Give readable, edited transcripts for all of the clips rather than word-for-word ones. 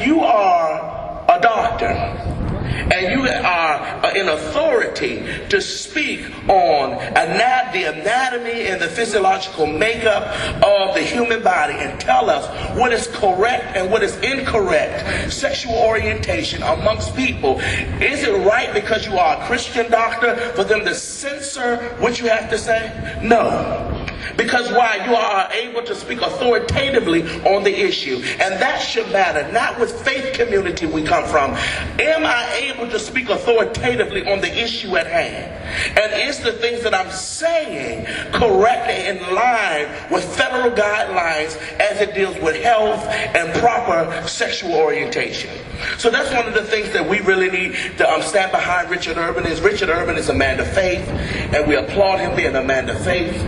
you are a doctor, and you are in authority to speak on the anatomy and the physiological makeup of the human body and tell us what is correct and what is incorrect sexual orientation amongst people. Is it right, because you are a Christian doctor, for them to censor what you have to say? No. Because why? You are able to speak authoritatively on the issue. And that should matter, not with faith community we come from. Am I able to speak authoritatively on the issue at hand? And is the things that I'm saying correct and in line with federal guidelines as it deals with health and proper sexual orientation? So that's one of the things that we really need to stand behind Richard Urban. Richard Urban is a man of faith, and we applaud him being a man of faith.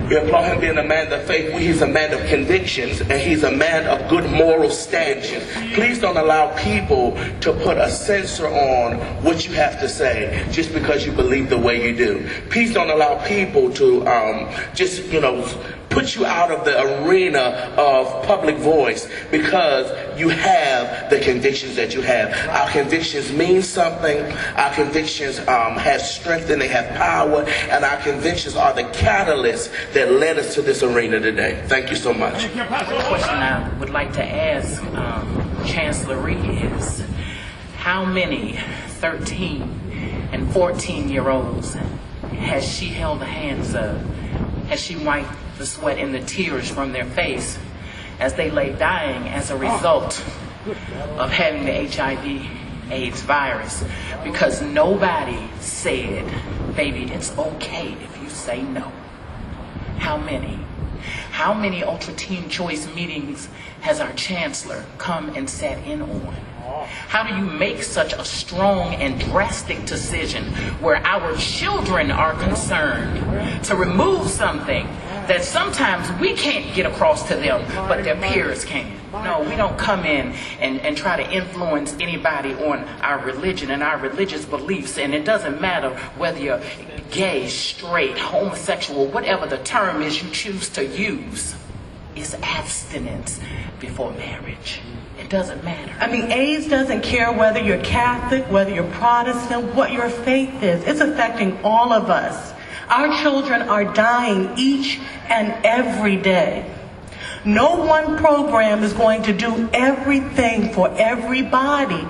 We applaud him being a man of faith. He's a man of convictions, and he's a man of good moral standing. Please don't allow people to put a censor on what you have to say just because you believe the way you do. Please don't allow people to put you out of the arena of public voice because you have the convictions that you have. Our convictions mean something. Our convictions have strength and they have power, and our convictions are the catalyst that led us to this arena today. Thank you so much. The question I would like to ask Chancellor is, how many 13 and 14-year-olds has she held the hands of? Has she wiped the sweat and the tears from their face as they lay dying as a result of having the HIV/AIDS virus? Because nobody said, baby, it's okay if you say no. How many? How many Ultra Teen Choice meetings has our chancellor come and sat in on? How do you make such a strong and drastic decision where our children are concerned to remove something that sometimes we can't get across to them, but their peers can? No, we don't come in and try to influence anybody on our religion and our religious beliefs. And it doesn't matter whether you're gay, straight, homosexual, whatever the term is you choose to use. It's abstinence before marriage. It doesn't matter. I mean, AIDS doesn't care whether you're Catholic, whether you're Protestant, what your faith is. It's affecting all of us. Our children are dying each and every day. No one program is going to do everything for everybody.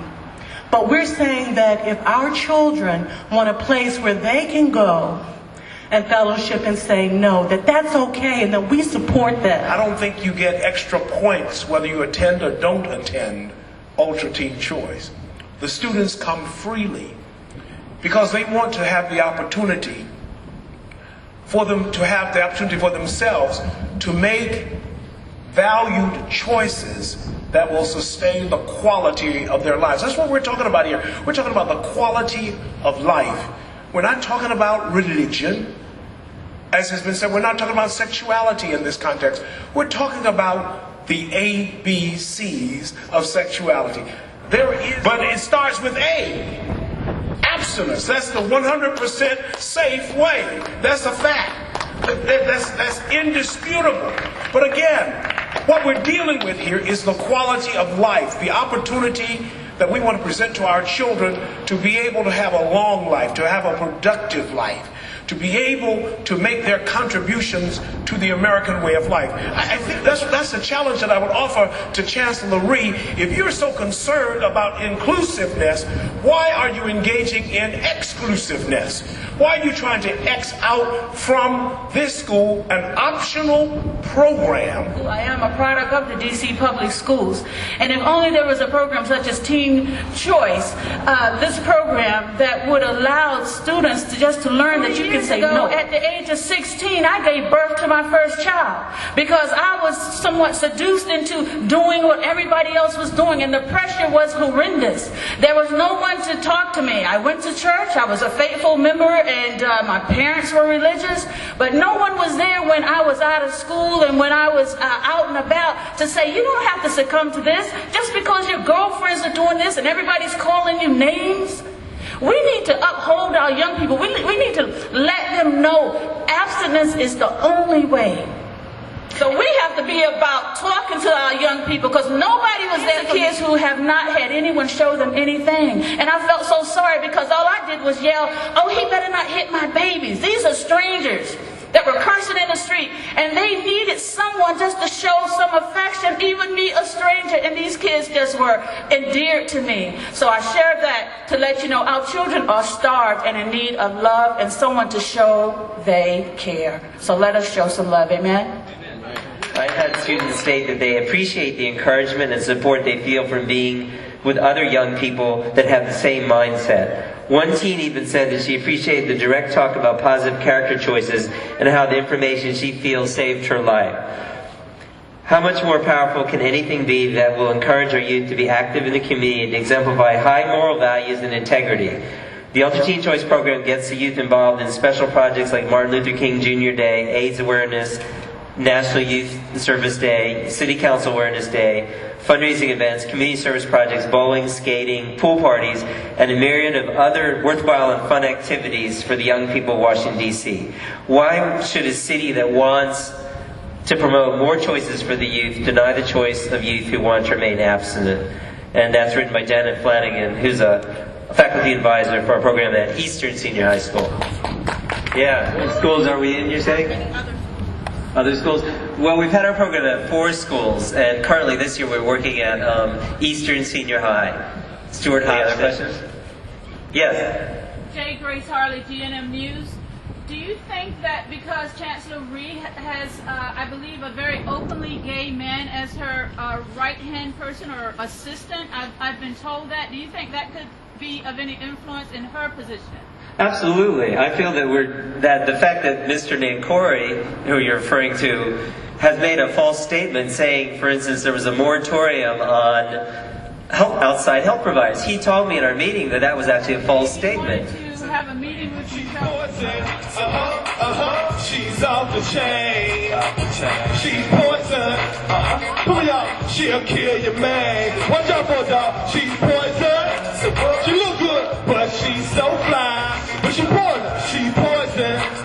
But we're saying that if our children want a place where they can go and fellowship and say no, that's okay, and that we support that. I don't think you get extra points whether you attend or don't attend Ultra Teen Choice. The students come freely because they want to have the opportunity for them to have the opportunity for themselves to make valued choices that will sustain the quality of their lives. That's what we're talking about here. We're talking about the quality of life. We're not talking about religion. As has been said, we're not talking about sexuality in this context. We're talking about the ABCs of sexuality. But it starts with A. Abstinence. That's the 100% safe way. That's a fact. That's indisputable. But again, what we're dealing with here is the quality of life, the opportunity that we want to present to our children to be able to have a long life, to have a productive life, to be able to make their contributions to the American way of life. I think that's a challenge that I would offer to Chancellor Rhee. If you're so concerned about inclusiveness, why are you engaging in exclusiveness? Why are you trying to X out from this school an optional program? I am a product of the D.C. public schools, and if only there was a program such as Teen Choice, this program that would allow students to learn that you can say no. At the age of 16, I gave birth to my first child because I was somewhat seduced into doing what everybody else was doing, and the pressure was horrendous. There was no one to talk to me. I went to church, I was a faithful member, and my parents were religious, but no one was there when I was out of school and when I was out and about to say, you don't have to succumb to this just because your girlfriends are doing this and everybody's calling you names. We need to uphold our young people. We need to let them know abstinence is the only way So we have to be about talking to our young people, because nobody was there for kids who have not had anyone show them anything. And I felt so sorry, because all I did was yell, "Oh, he better not hit my babies." These are strangers that were cursing in the street, and they needed someone just to show some affection, even me, a stranger, and these kids just were endeared to me. So I shared that to let you know our children are starved and in need of love and someone to show they care. So let us show some love. Amen? I've had students state that they appreciate the encouragement and support they feel from being with other young people that have the same mindset. One teen even said that she appreciated the direct talk about positive character choices and how the information she feels saved her life. How much more powerful can anything be that will encourage our youth to be active in the community and exemplify high moral values and integrity? The Ultra Teen Choice Program gets the youth involved in special projects like Martin Luther King Jr. Day, AIDS Awareness, National Youth Service Day, City Council Awareness Day, fundraising events, community service projects, bowling, skating, pool parties, and a myriad of other worthwhile and fun activities for the young people of Washington, D.C. Why should a city that wants to promote more choices for the youth deny the choice of youth who want to remain abstinent? And that's written by Janice Flannagan, who's a faculty advisor for our program at Eastern Senior High School. Yeah, what schools are we in, you're saying? Other schools? Well, we've had our program at 4 schools, and currently this year we're working at Eastern Senior High. Stuart High. Other questions? Yes. J. Grace Harley, GNM News. Do you think that because Chancellor Reed has, I believe, a very openly gay man as her right-hand person or assistant, I've been told that, do you think that could be of any influence in her position? Absolutely. I feel that the fact that Mr. Nankori, who you're referring to, has made a false statement saying, for instance, there was a moratorium on outside help providers. He told me in our meeting that was actually a false statement. To have a meeting with you. She's off the chain. She's poison. Booyah, she'll kill your man. Watch out for dog. She's poison. She look good, but she's so fly. But she's poison. She's poison.